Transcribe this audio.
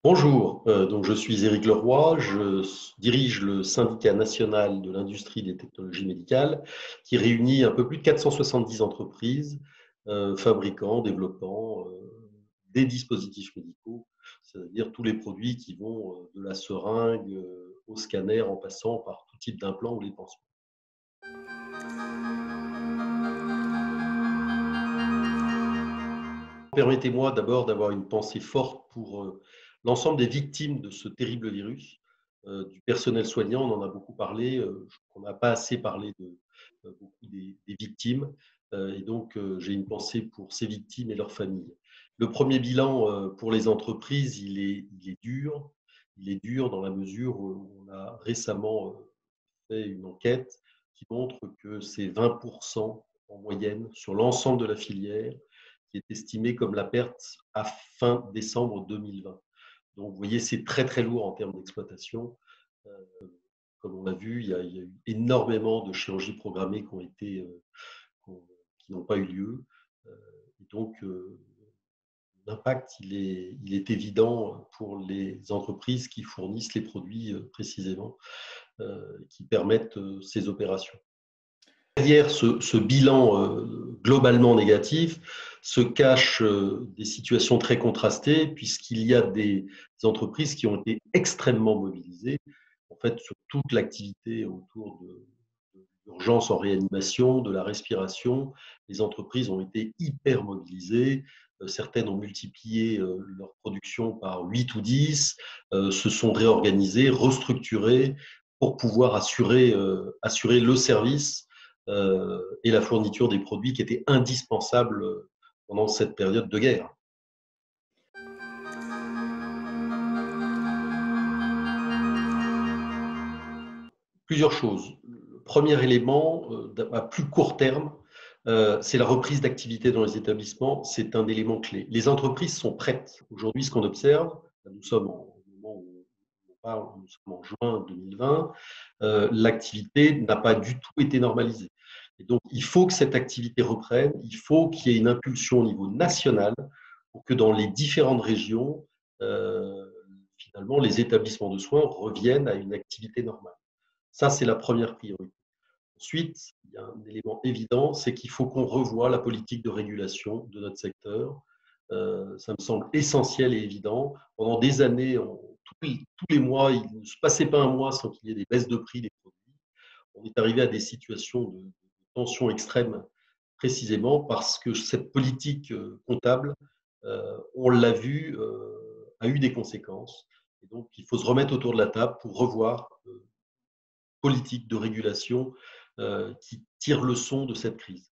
Bonjour, donc je suis Éric Leroy, dirige le syndicat national de l'industrie des technologies médicales qui réunit un peu plus de 470 entreprises, fabricants, développant des dispositifs médicaux, c'est-à-dire tous les produits qui vont de la seringue au scanner en passant par tout type d'implant ou les pansements. Permettez-moi d'abord d'avoir une pensée forte pour l'ensemble des victimes de ce terrible virus, du personnel soignant, on en a beaucoup parlé, on n'a pas assez parlé de beaucoup des victimes, et donc j'ai une pensée pour ces victimes et leurs familles. Le premier bilan pour les entreprises, il est dur. Il est dur dans la mesure où on a récemment fait une enquête qui montre que c'est 20% en moyenne sur l'ensemble de la filière qui est estimée comme la perte à fin décembre 2020. Donc, vous voyez, c'est très, très lourd en termes d'exploitation. Euh, Comme on l'a vu, il y a eu énormément de chirurgies programmées qui n'ont pas eu lieu. Et donc, l'impact, il est évident pour les entreprises qui fournissent les produits précisément, qui permettent ces opérations. Derrière ce bilan globalement négatif se cachent des situations très contrastées, puisqu'il y a des entreprises qui ont été extrêmement mobilisées, en fait, sur toute l'activité autour de l'urgence en réanimation, de la respiration. Les entreprises ont été hyper mobilisées. Certaines ont multiplié leur production par 8 ou 10, se sont réorganisées, restructurées pour pouvoir assurer le service et la fourniture des produits qui étaient indispensables pendant cette période de guerre. Plusieurs choses. Le premier élément, à plus court terme, c'est la reprise d'activité dans les établissements. C'est un élément clé. Les entreprises sont prêtes. Aujourd'hui, ce qu'on observe, nous sommes au moment où on parle, nous sommes en juin 2020, l'activité n'a pas du tout été normalisée. Et donc, il faut que cette activité reprenne, il faut qu'il y ait une impulsion au niveau national pour que dans les différentes régions, finalement, les établissements de soins reviennent à une activité normale. Ça, c'est la première priorité. Ensuite, il y a un élément évident, c'est qu'il faut qu'on revoie la politique de régulation de notre secteur. Ça me semble essentiel et évident. Pendant des années, tous les mois, il ne se passait pas un mois sans qu'il y ait des baisses de prix des produits. On est arrivé à des situations de tension extrême précisément parce que cette politique comptable, on l'a vu, a eu des conséquences. Et donc, il faut se remettre autour de la table pour revoir politique de régulation qui tire leçon de cette crise.